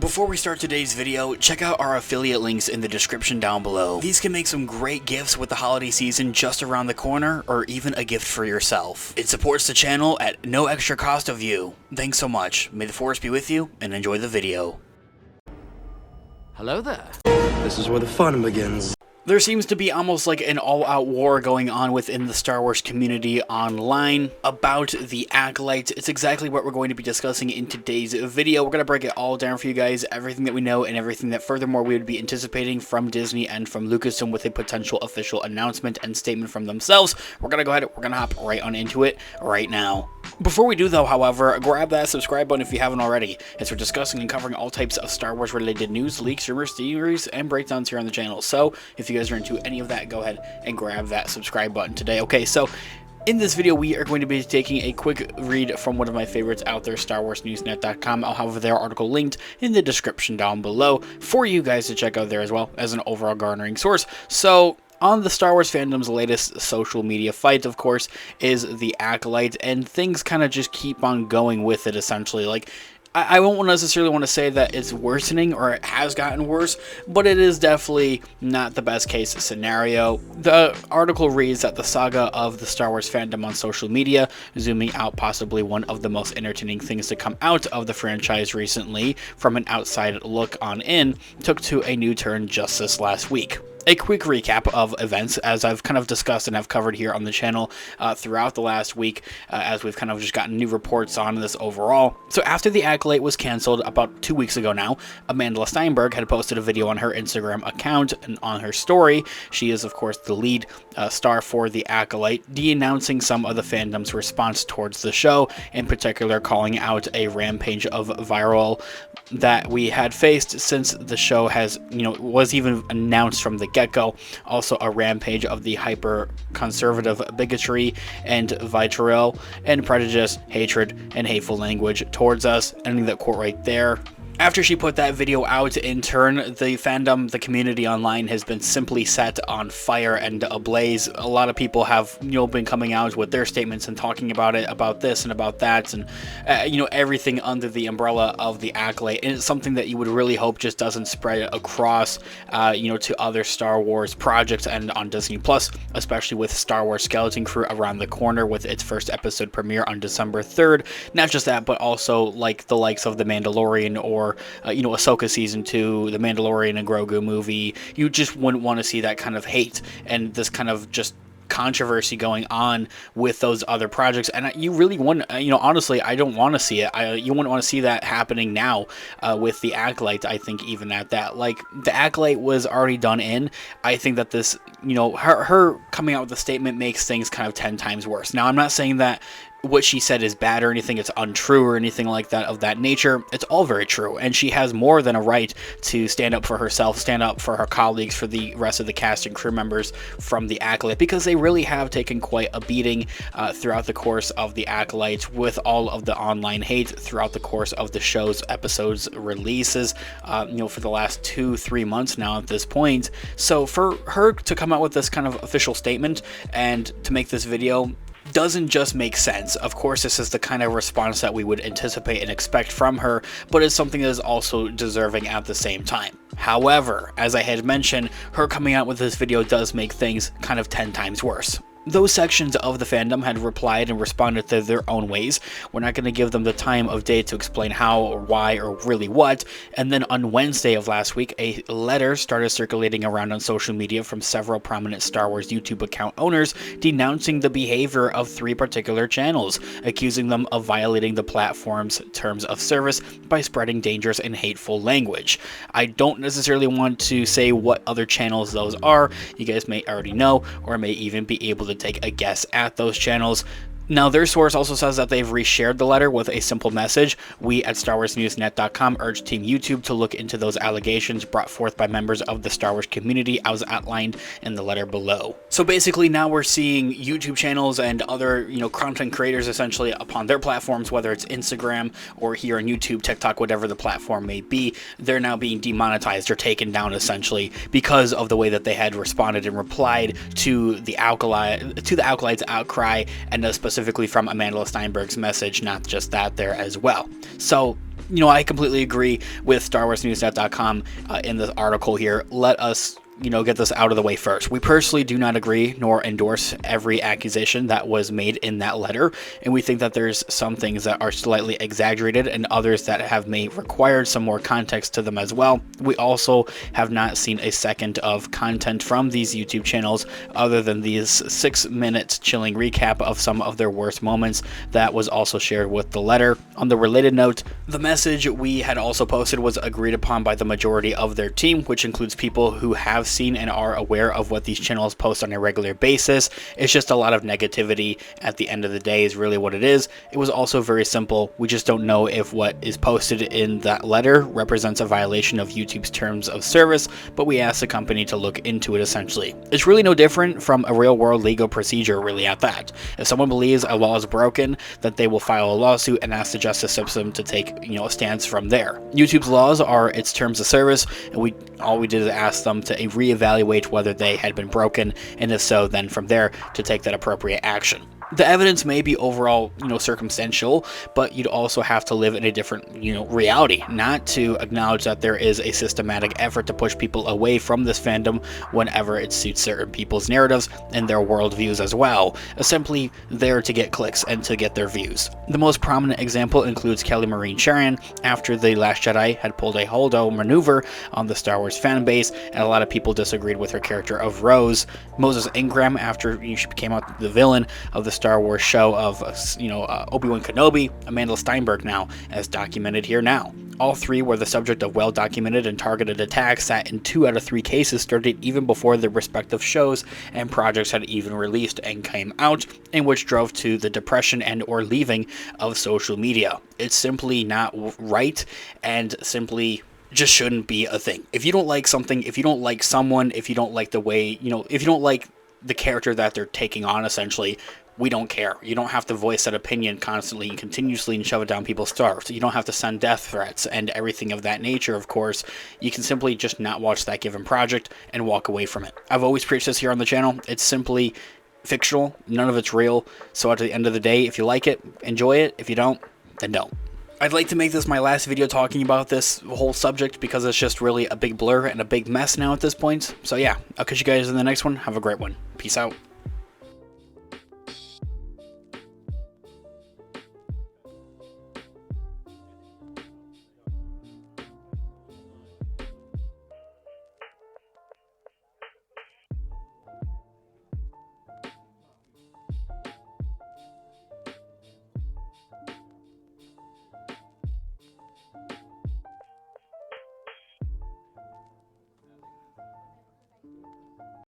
Before we start today's video, check out our affiliate links in the description down below. These can make some great gifts with the holiday season just around the corner, or even a gift for yourself. It supports the channel at no extra cost of you. Thanks so much. May the force be with you, and enjoy the video. Hello there. This is where the fun begins. There seems to be almost like an all-out war going on within the Star Wars community online about the Acolyte. It's exactly what we're going to be discussing in today's video. We're going to break it all down for you guys, everything that we know and everything that furthermore we would be anticipating from Disney and from Lucasfilm with a potential official announcement and statement from themselves. We're going to go ahead, we're going to hop right on into it right now. Before we do though, however, grab that subscribe button if you haven't already, as we're discussing and covering all types of Star Wars related news, leaks, rumors, theories, and breakdowns here on the channel. So if you guys are into any of that, go ahead and grab that subscribe button today. Okay, so in this video, we are going to be taking a quick read from one of my favorites out there, StarWarsNewsNet.com. I'll have their article linked in the description down below for you guys to check out there as well as an overall garnering source. So on the Star Wars fandom's latest social media fight, of course, is the Acolyte, and things kind of just keep on going with it, essentially. Like, I won't necessarily want to say that it's worsening or it has gotten worse, but it is definitely not the best case scenario. The article reads that the saga of the Star Wars fandom on social media, zooming out possibly one of the most entertaining things to come out of the franchise recently from an outside look on in, took to a new turn just this last week. A quick recap of events, as I've kind of discussed and have covered here on the channel throughout the last week, as we've kind of just gotten new reports on this overall. So after the Acolyte was canceled about 2 weeks ago now, Amandla Stenberg had posted a video on her Instagram account, and on her story, she is of course the lead star for the Acolyte, de-announcing some of the fandom's response towards the show, in particular calling out a rampage of viral that we had faced since the show has, was even announced from the get-go. Also a rampage of the hyper-conservative bigotry and vitriol and prejudice, hatred, and hateful language towards us, ending that quote right there. After she put that video out, in turn, the fandom, the community online has been simply set on fire and ablaze. A lot of people have, been coming out with their statements and talking about it, about this and about that, and, everything under the umbrella of the Acolyte. And it's something that you would really hope just doesn't spread across, to other Star Wars projects and on Disney Plus, especially with Star Wars Skeleton Crew around the corner with its first episode premiere on December 3rd. Not just that, but also like the likes of The Mandalorian or Ahsoka Season 2, The Mandalorian and Grogu movie. You just wouldn't want to see that kind of hate and this kind of just controversy going on with those other projects, and you really want, honestly, I don't want to see it. You wouldn't want to see that happening now with the Acolyte. I think even at that, like, the Acolyte was already done in. I think that this, her coming out with a statement makes things kind of 10 times worse. Now, I'm not saying that what she said is bad or anything, it's untrue or anything like that of that nature. It's all very true, and she has more than a right to stand up for herself, stand up for her colleagues, for the rest of the cast and crew members from the Acolyte, because they really have taken quite a beating throughout the course of the Acolyte, with all of the online hate throughout the course of the show's episodes releases, for the last 2-3 months now at this point. So for her to come out with this kind of official statement and to make this video doesn't just make sense. Of course, this is the kind of response that we would anticipate and expect from her, but it's something that is also deserving at the same time. However, as I had mentioned, her coming out with this video does make things kind of 10 times worse. Those sections of the fandom had replied and responded to their own ways. We're not going to give them the time of day to explain how or why or really what. And then on Wednesday of last week, a letter started circulating around on social media from several prominent Star Wars YouTube account owners denouncing the behavior of 3 particular channels, accusing them of violating the platform's terms of service by spreading dangerous and hateful language. I don't necessarily want to say what other channels those are. You guys may already know, or may even be able to take a guess at those channels. Now, their source also says that they've reshared the letter with a simple message. We at StarWarsNewsNet.com urge Team YouTube to look into those allegations brought forth by members of the Star Wars community as outlined in the letter below. So basically now we're seeing YouTube channels and other, content creators essentially upon their platforms, whether it's Instagram or here on YouTube, TikTok, whatever the platform may be, they're now being demonetized or taken down essentially because of the way that they had responded and replied to the Acolyte's outcry, and specifically from Amandla Stenberg's message, not just that there as well. So You know, I completely agree with StarWarsNewsNet.com in the article here. Let us, get this out of the way first. We personally do not agree nor endorse every accusation that was made in that letter, and we think that there's some things that are slightly exaggerated and others that have may required some more context to them as well. We also have not seen a second of content from these YouTube channels other than these 6 minutes chilling recap of some of their worst moments that was also shared with the letter. On the related note, the message we had also posted was agreed upon by the majority of their team, which includes people who have seen and are aware of what these channels post on a regular basis. It's just a lot of negativity at the end of the day is really what it is. It was also very simple. We just don't know if what is posted in that letter represents a violation of YouTube's terms of service, but we asked the company to look into it essentially. It's really no different from a real world legal procedure really at that. If someone believes a law is broken, that they will file a lawsuit and ask the justice system to take, a stance from there. YouTube's laws are its terms of service, and all we did is ask them to reevaluate whether they had been broken, and if so, then from there to take that appropriate action. The evidence may be overall, circumstantial, but you'd also have to live in a different, reality, not to acknowledge that there is a systematic effort to push people away from this fandom whenever it suits certain people's narratives and their worldviews as well, simply there to get clicks and to get their views. The most prominent example includes Kelly Marie Sharon after The Last Jedi had pulled a Holdo maneuver on the Star Wars fan base, and a lot of people disagreed with her character of Rose. Moses Ingram after she became out the villain of the Star Wars show of, Obi-Wan Kenobi, Amandla Stenberg now, as documented here now. All three were the subject of well-documented and targeted attacks that in 2 out of 3 cases started even before their respective shows and projects had even released and came out, and which drove to the depression and or leaving of social media. It's simply not right, and simply just shouldn't be a thing. If you don't like something, if you don't like someone, if you don't like the way, if you don't like the character that they're taking on, essentially, we don't care. You don't have to voice that opinion constantly and continuously and shove it down people's throats. You don't have to send death threats and everything of that nature, of course. You can simply just not watch that given project and walk away from it. I've always preached this here on the channel. It's simply fictional. None of it's real. So at the end of the day, if you like it, enjoy it. If you don't, then don't. I'd like to make this my last video talking about this whole subject because it's just really a big blur and a big mess now at this point. So yeah, I'll catch you guys in the next one. Have a great one. Peace out.